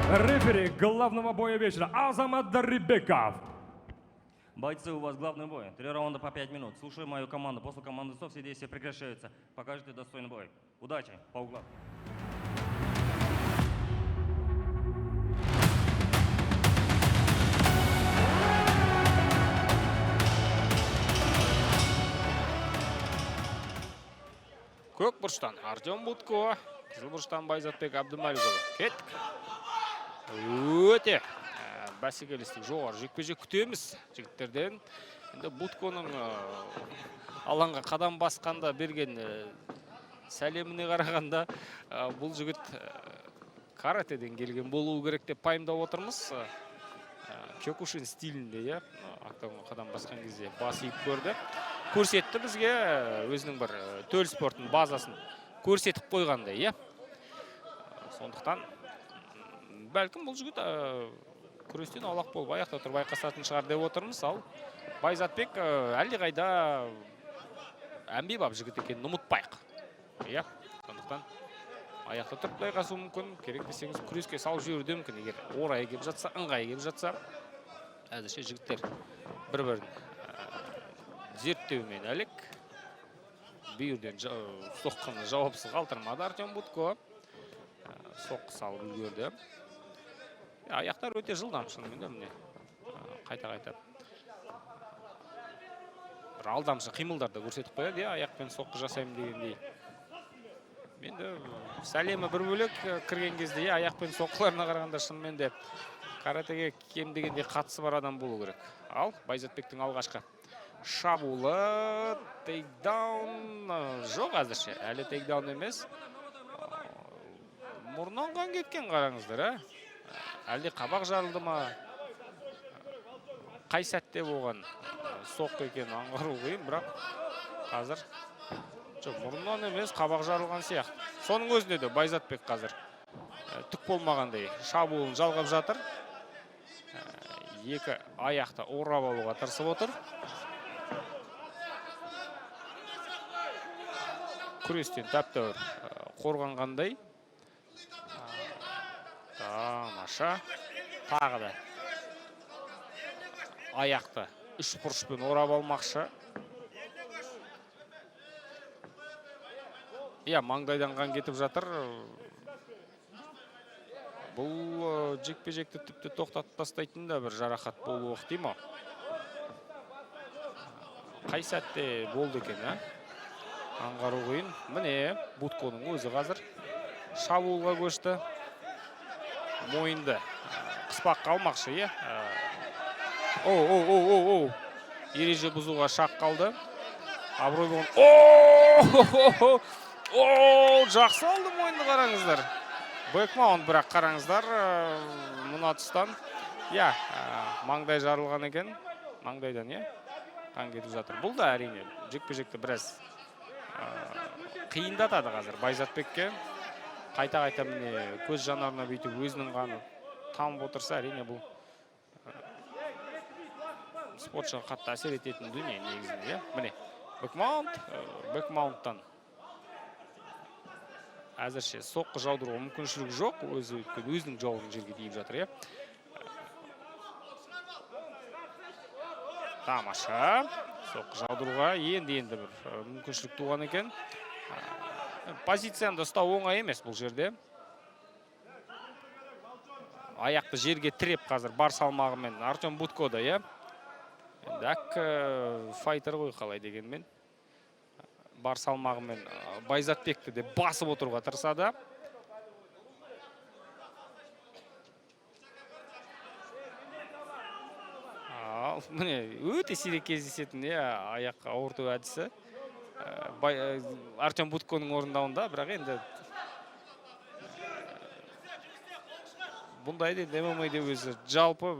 Рефери главного боя вечера Азамат Дарибеков. Бойцы, у вас главный бой. 3 раунда по 5 минут. Слушай мою команду. После команды СО все действия прекращаются. Покажите достойный бой. Удачи. По углам. Көк бұрыштан Артем Будко, қызыл бұрыштан Байзатбек Абдымаликұлы. Кеттік. Өте бәсекелестік жоғары жекпе-жек күтеміз жігіттерден. Енді Будконың алаңға қадам басқанда берген сәлеміне қарағанда бұл жігіт каратеден келген болуы керек деп пайымдап отырмыз. Кёкушин стилінде, октагонға қадам басқан кезде бас иіп көрді. Көрсетті бізге өзінің бір төл спортының базасын көрсетіп қойғандай, сондықтан бәлкім бұл жігіт күрестен аулақ болып аяқта тұрып байқасатын шығар деп отырмыз. Ал Байзатбек әлдеқайда әмбебап жігіт екенін ұмытпайық. Сондықтан аяқта тұрып байқасуы мүмкін, керек десеңіз күреске салып жіберуі мүмкін, егер орайы келіп жатса, ыңғайы келіп жатса. Әзірше жігіттер бір-бірін зерттеумен әлек. Бүйірден соққыны жауапсыз қалдырмады Артем Будко. Соққы салып үлгерді. Аяқтар өте жылдам шынымен, міне қайта-қайта бір алдамшы қимылдарды көрсетіп қояды, аяқпен соққы жасаймын дегендей. Енді сәлемі бір бөлек кірген кезде аяқпен соққыларына қарағанда шынымен де каратеге кем дегенде қатысы бар адам болу керек. Ал Байзатбектің алғашқы шабуылы, тейкдаун жоқ әзірше, әлі тейкдаун емес. Мұрнынан қан кеткен қараңыздар, әлде қабақ жарылды ма? Қай сәтте болған соққы екен аңғару қиын, бірақ қазір мұрнынан емес, қабақ жарылған сияқты. Соның өзінде де Байзатбек қазір түк болмағандай шабуылын жалғап жатыр. Екі аяқты орап алуға тырысып отыр. Күрестен тәп-тәуір қорғанғандай. Тамаша. Тағы да аяқты үш бұрышпен орап алмақшы. Маңдайдан қан кетіп жатыр. Бұл жекпе-жекті тіпті тоқтатып тастайтын да бір жарақат болуы ықтимал. Қай сәтте болды екен, аңғару қиын. Міне Будконың өзі қазір шабуылға көшті. Мойынды қыспаққа алмақшы, ереже бұзуға шақ қалды. Абырой болған. Жақсы алды мойынды қараңыздар. Бэкмаунт бірақ қараңыздар мұна тұстан. Маңдай жарылған екен. Маңдайдан, қан кетіп жатыр. Бұл да әрине жекпе-жекті біраз қиындатады қазір Байзатбекке. Қайта-қайта міне көз жанарына бүйтіп өзінің қаны тамып отырса, әрине бұл спортшыға қатты әсер ететін дүние негізінде. Міне бэкмаунттан әзірше соққы жаудыруға мүмкіншілік жоқ, өзінің жауын жерге дейіп жатыр. Тамаша. Соққы жаудыруға енді бір мүмкіншілік туған екен. Позицияны ұстау оңай емес бұл жерде. Аяқты жерге тіреп қазір бар салмағымен Артем Будко да, Дәк файтер ғой қалай дегенмен. Бар салмағымен Байзатбекті де басып отыруға тырысады. Міне өте сирек кездесетін аяққа ауырту әдісі. Артем Будконың орындауында, бірақ енді бұндайды ММА-де өзі жалпы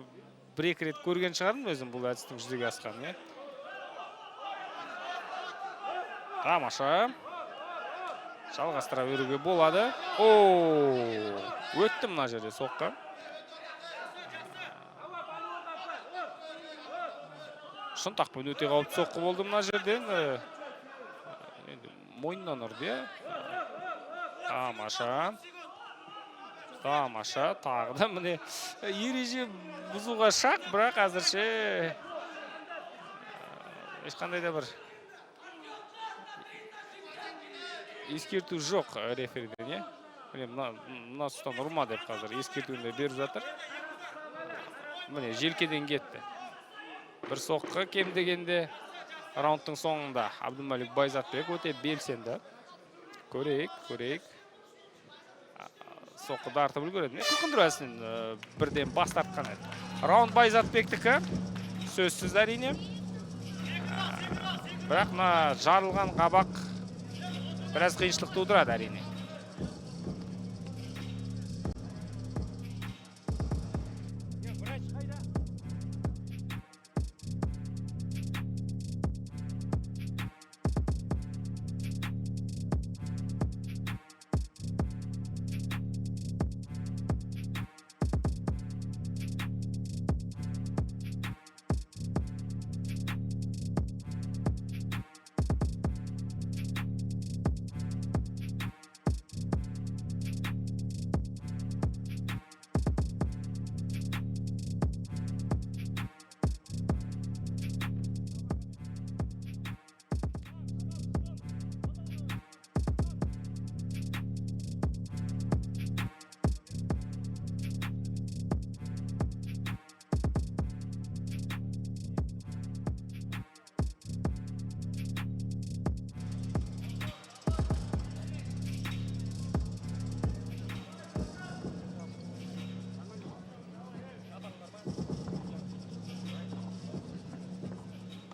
бір-екі рет көрген шығармын өзім бұл әдістің жүзеге асқан. Тамаша. Жалғастыра беруге болады. Өтті мына жерде соққы. Шынтақпен өте қауіпті соққы болды мына жерден. Мойнынан ұрды. Тамаша. Тамаша, тағы да міне ереже бұзуға шақ, бірақ әзірше ешқандай да бір ескерту жоқ рефериден, е? Міне мына тұстан ұрма деп қазір ескертуінде беріп жатыр. Міне желкеден кетті. Бір соққы кем дегенде раундтың соңында Абдымалик Байзатбек өте белсенді. Көрейік. Соққы артып үлгереді. Қылқындырасынан бірден бас тартқан еді. Раунд Байзатбектікі сөзсіз әрине. Бірақ мына жарылған қабақ біраз қиыншылық тудырады әрине.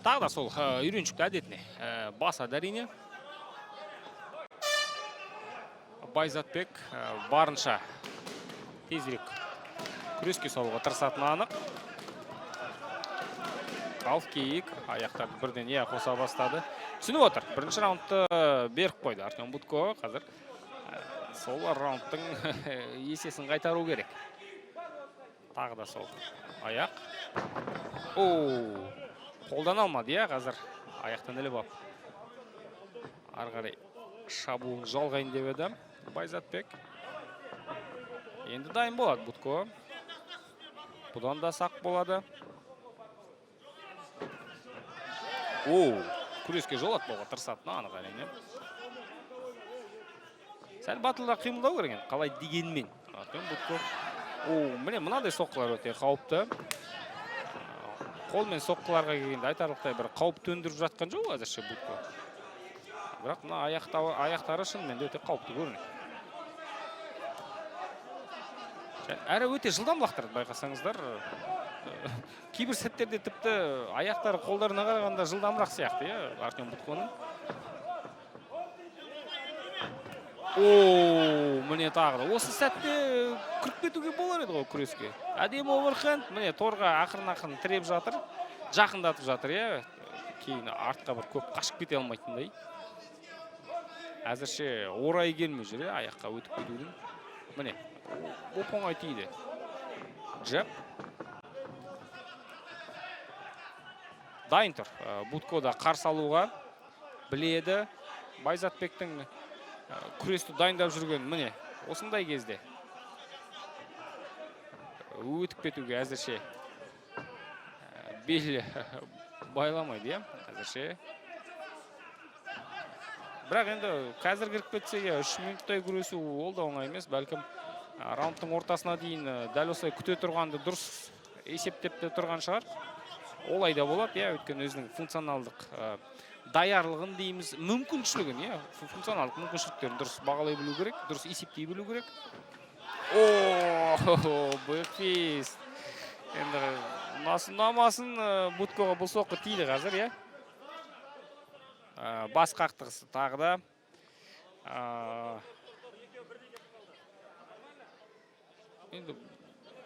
Тағы да сол үйреншікті әдетіне басады әрине. Байзатбек барынша тезірек күреске салуға тырысатыны анық. Қалып кейік, аяқтарды бірден қоса бастады. Түсініп отыр. Бірінші раундты беріп қойды Артем Будко. Қазір сол раундтың есесін қайтару керек. Тағы да сол аяқ. Қолдан алмады, қазір аяқтан іліп ап. Арғарай шабуын жалғайын деп еді Байзатбек. Енді дайын болады Будко. Бұдан да сақ болады. Күреске жол атпауға тырысатыны анық әрине. Сәл батылда қимылдау керек, қалай дегенмен. Артем Будко. Міне мынадай соққылар өте қауіпті. Қолмен соққыларға келгенде айтарлықтай бір қауіп төндіріп жатқан жоқ әзірше Будко. Бірақ мына аяқтары шынымен өте қауіпті көрінеді. Әрі өте жылдам лақтырады, байқасаңыздар. Кейбір сәттерде тіпті аяқтары қолдарына қарағанда жылдамырақ сияқты, Артем Будконың. Міне тағы да. Осы сәтте кіріп кетуге болар еді ғой күреске. Әдемі оверхенд, міне торға ақырын тіреп жатыр, жақындатып жатыр, кейін артқа бір көп қашып кете алмайтындай. Әзірше орайы келмей жүр, аяққа өтіп кетудің. Міне, оп-оңай тиді. Джеб. Дайын тұр. Будко да қарсы алуға біледі. Байзатбектің күресті дайындап жүрген, міне, осындай кезде өтіп кетуге әзірше бел байламайды, әзірше. Бірақ енді қазір кіріп кетсе, 3 минуттай күресу ол да оңай емес, бәлкім раундтың ортасына дейін дәл осылай күте тұрғанды дұрыс есептеп тұрған шығар. Олай да болады, өйткені өзінің функционалдық даярлығын дейміз, мүмкіншілігін, функционалдық мүмкіншіліктерін дұрыс бағалай білу керек, дұрыс есептей білу керек. Бэкфист. Енді ұнамасын Будкоға бұл соққы тиді қазір, бас қақтығысы тағы да. Енді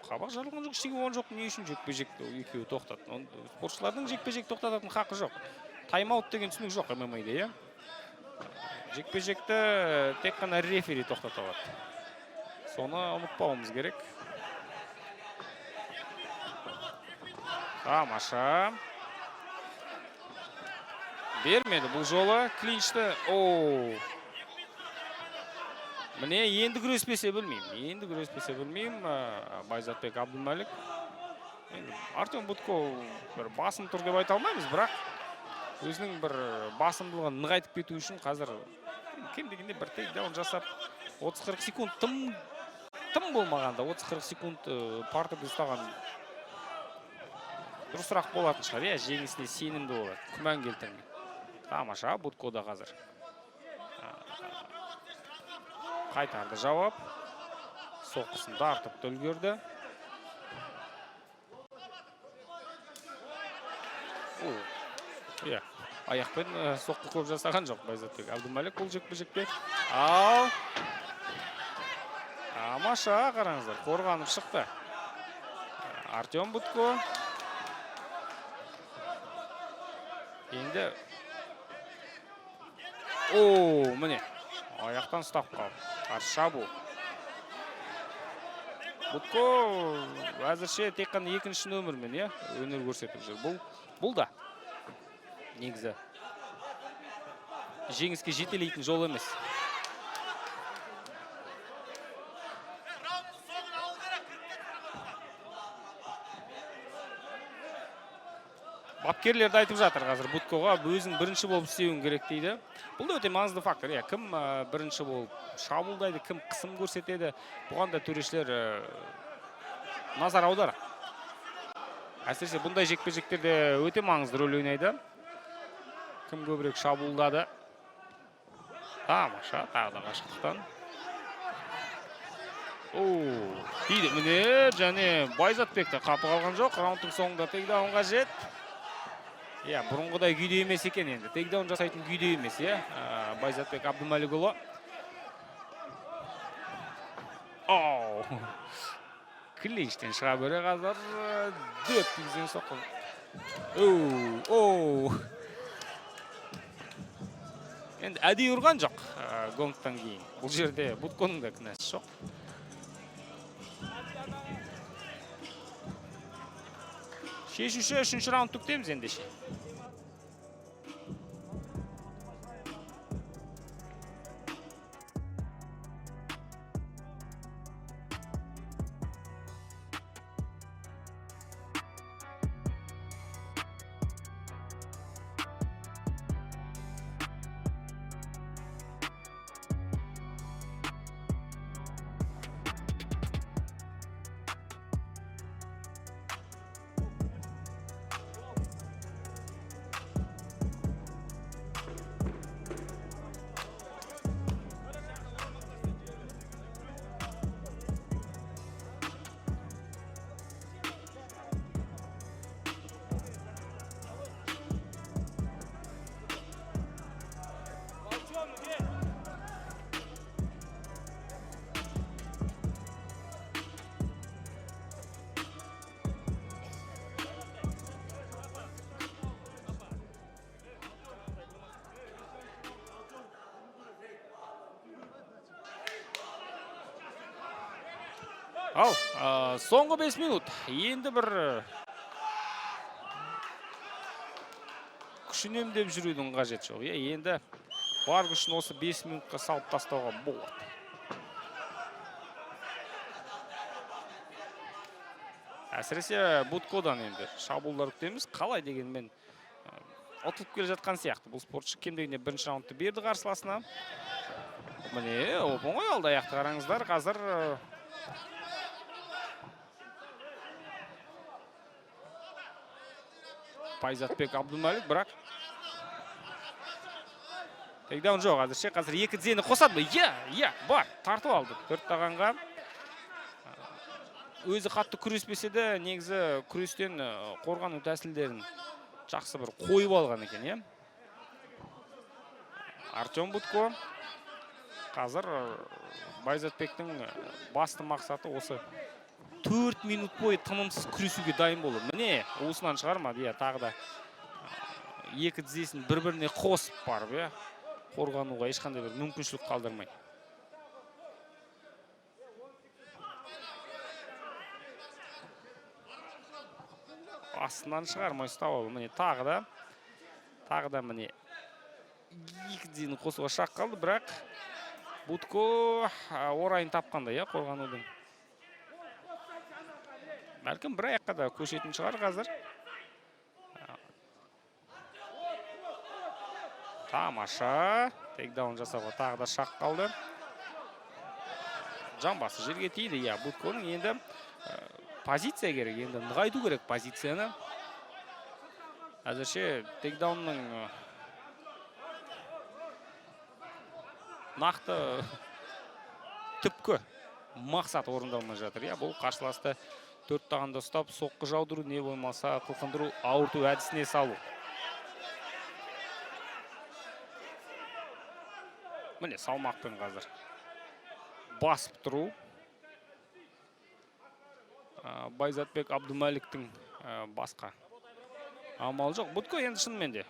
қабақ жарылған жоқ, ештеңе болған жоқ, не үшін жекпе-жек екеуі тоқтады. Спортшылардың жекпе-жек тоқтататын хақы жоқ. Тайм-аут деген түсінік жоқ ММА-да, Жекпе-жекті тек қана рефери тоқтата алады. Соны ұмытпауымыз керек. Тамаша. Бермеді бұл жолы клинчті. Міне енді күреспесе білмеймін. Байзатбек Абдумәлік. Артем Будко бір басым тұр деп айта алмаймыз, бірақ өзінің бір басымдылығын нығайтып кету үшін қазір кем дегенде бір тейкдаун жасап 30-40 секунд тым болмағанда 30-40 секунд партып ұстаған дұрысырақ болатын шығар. Жеңісіне сенімді болады. Күмән келтірмей. Тамаша, Будкода қазір. Қайтарды жауап. Соққысын тартып үлгерді. Аяқпен соққы көп жасаған жоқ Байзатбек Абдумәлік бұл жекпе-жекте. Ал. Тамаша, қараңыздар, қорғанып шықты. Артем Будко. Енді міне. Аяқтан ұстап қалды. Қарсы шабуыл. Будко әзірше тек қана екінші нөмірмен, өнер көрсетіп жүр. Бұл да негізі жеңіске жетелейтін жол емес. Бапкерлерді айтып жатыр қазір Будкоға өзің бірінші болып істеуің керек дейді. Бұл да өте маңызды фактор. Кім бірінші болып шабуылдайды, кім қысым көрсетеді. Бұған да төрешілер назар аудар. Әсіресе бұндай жекпе-жектерде өте маңызды рөл ойнайды. Кім көбірек шабуылдады. Тамаша, тағы да қашықтықтан. Дейді, міне, және Байзатбекті қапы қалған жоқ. Раундтың соңында тейкдаунға жет. Бұрынғыдай күйде емес екен енді. Тейкдаун жасайтын күйде емес, Байзатбек Абдумәлікұлы. Клинчтен шыға бері қазір дөп тигізген соққы. Енді әдей ұрған жоқ гонгтан кейін. Бұл жерде Будконың да кінәсі жоқ. Шешуші үшінші раунд күтеміз ендеше. Соңғы 5 минут. Енді бір күшінем деп жүрудің қажет жоқ. Енді бар күшін осы 5 минутқа салып тастауға болады. Әсіресе Будкодан енді шабуылдар күтеміз. Қалай дегенмен ұтылып келе жатқан сияқты. Бұл спортшы кем дегенде бірінші раундты берді қарсыласына. Міне, оп-оңай алды аяқты қараңыздар. Қазір Байзатбек Абдумәлік, бірақ тейкдаун жоқ әзірше. Қазір екі тізені қосады ма? Бар, тартып алды. 4 тағанға. Өзі қатты күреспесе де, негізі күрестен қорғану тәсілдерін жақсы бір қойып алған екен, Артем Будко. Қазір Байзатбектің басты мақсаты осы 4 минут бойы тынымсыз күресуге дайын болу. Міне, уысынан шығармады, тағы да екі тізесін бір-біріне қосып барып, қорғануға ешқандай бір мүмкіншілік қалдырмай. Астынан шығармай ұстап алды. Міне, тағы да міне екі тізені қосуға шақ қалды, бірақ Будко орайын тапқанда, иә, қорғанудың. Бәлкім бір аяққа да көшетін шығар қазір. Тамаша. Тейкдаун жасауға тағы да шақ қалды. Жамбасы жерге тиді, иә, Будконың енді позиция керек, енді нығайту керек позицияны. Әзірше тейкдаунның нақты түпкі мақсат орындалмай жатыр. Бұл қарсыласты 4 тағанда ұстап, соққы жаудыру, не болмаса қылқындыру, ауырту әдісіне салу. Міне салмақпен қазір басып тұру. Байзатбек Абдумаликтің басқа амал жоқ. Будко енді шынымен де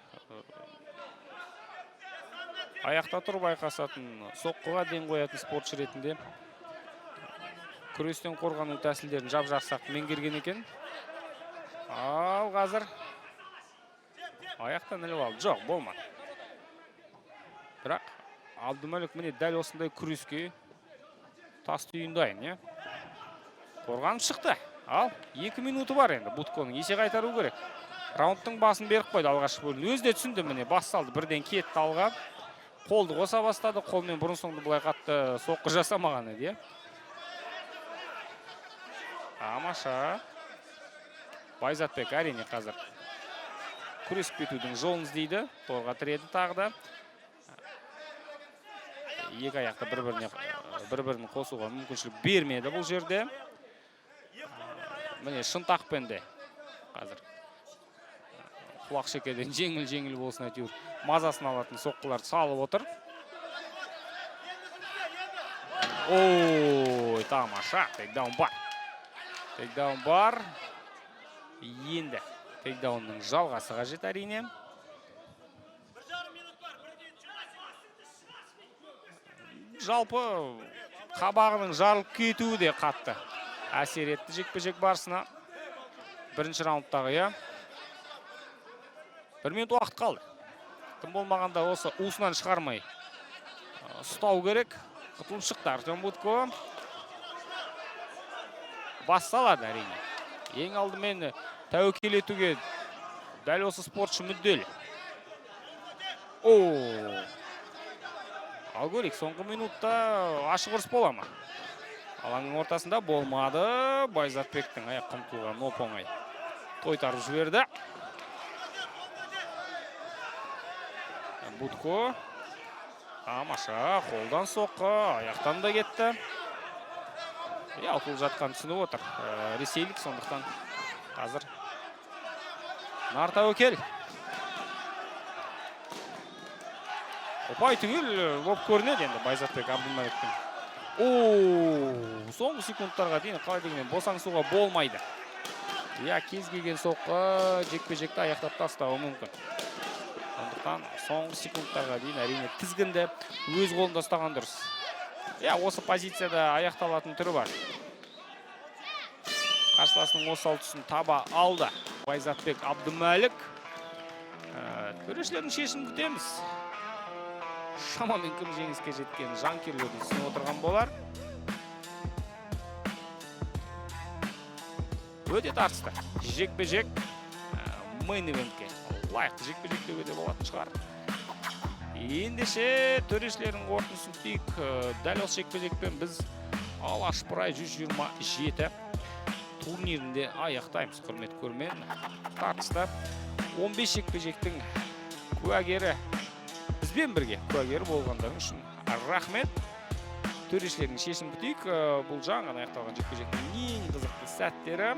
аяқта тұрып айқасатын, соққыға ден қоятын спортшы ретінде күрестен қорғану тәсілдерін жап-жақсақ меңгерген екен. Ал қазір аяқтан іліп алды. Жоқ, болмады. Бірақ Абдумалик міне дәл осындай күреске тас түйін дайын, қорғанып шықты. Ал 2 минуты бар енді. Будконың есе қайтару керек. Раундтың басын беріп қойды алғашқы бөлім. Өзі де түсінді, міне бас салды, бірден кетті алға. Қолды қоса бастады, қолмен бұрын соңды бұлай қатты соққы жасамаған еді. Тамаша. Байзатбек әрине қазір күресіп кетудің жолын іздейді. Торға тіреді тағы да. Екі аяқты бір-бірін қосуға мүмкіншілік бермеді бұл жерде. Міне шынтақпен де қазір құлақ шекеден жеңіл болсын әйтеуір мазасын алатын соққыларды салып отыр. Ой, тамаша, тейкдаун бар. Тейкдаун бар. Енді тейкдаунның жалғасы қажет әрине. Жалпы қабағының жарылып кетуі де қатты әсер етті жекпе-жек барысына. Бірінші раундтағы, 1 минут уақыт қалды. Тым болмағанда осы уысынан шығармай ұстау керек. Құтылып шықты Артем Будко. Бас салады әрине. Ең алдымен тәуекел етуге дәл осы спортшы мүдделі. Ал көрейік, соңғы минутта ашық ұрыс бола ма? Алаңның ортасында болмады. Байзатбектің аяқ қымтылған оп-оңай тойтарып жіберді. Будко. Тамаша, қолдан соққы, аяқтан да кетті. Ұтылып жатқан түсініп отыр. Ресейлік, сондықтан қазір нар тәуекел. Опай түгел боп көрінеді енді Байзатбек Абдумаликтің. Соңғы секундтарға дейін қалай дегенмен босаңсуға болмайды. Кез келген соққы жекпе-жекті аяқтап тастауы мүмкін. Сондықтан соңғы секундтарға дейін әрине тізгінді өз қолында ұстаған дұрыс. Осы позицияда аяқталатын түрі бар. Қарсыласының осал тұсын таба алды Байзатбек Абдумалик. Төрешілердің шешімін күтеміз. Шамамен кім жеңіске жеткен жанкерлерді түсініп отырған болар. Өте тартысты. Жекпе-жек мейн ивентке лайықты жекпе-жек деуге де болатын шығар. Ендеше төрешілердің қорытындысын күтейік. Дәл осы жекпе-жекпен біз Алаш Прай 127 турнирінде аяқтаймыз. Құрмет көрермен, тартысты 15 жекпе-жектің куәгері бізбен бірге куәгері болғандарың үшін рахмет. Төрешілердің шешімін күтейік. Бұл жаңа аяқталған жекпе-жектің ең қызықты сәттері.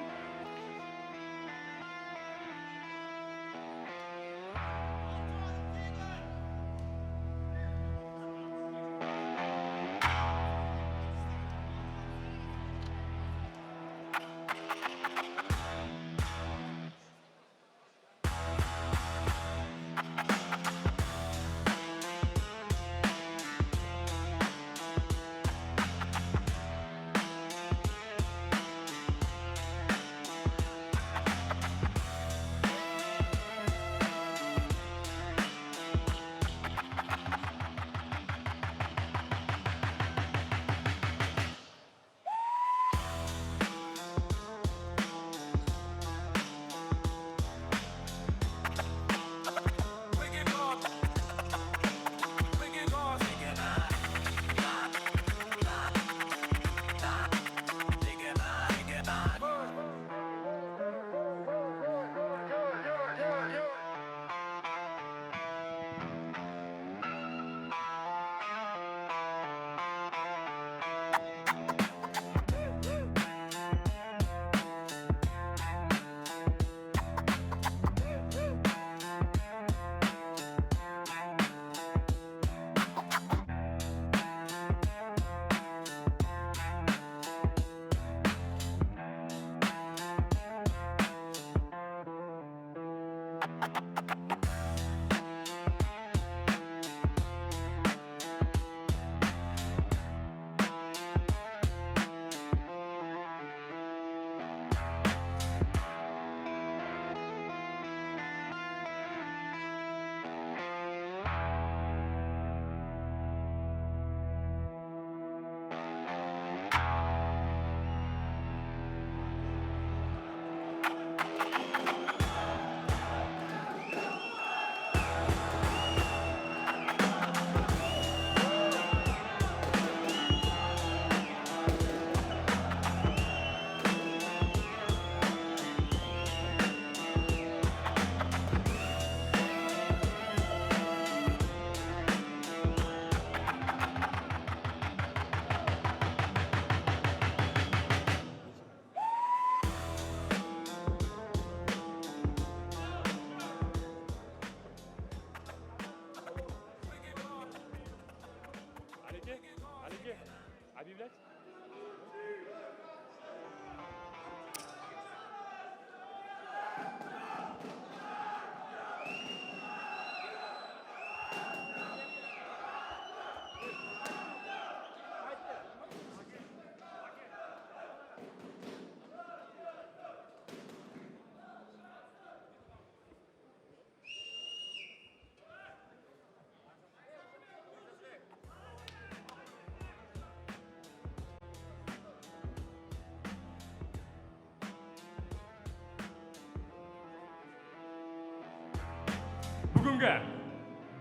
bugungi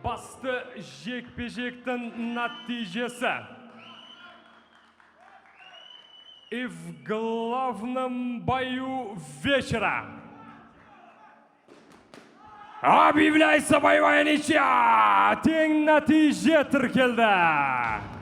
басты жекпе-жектің нәтижесі. И в главном бою вечера объявляется боевая ничья. Тең нәтиже тіркелді.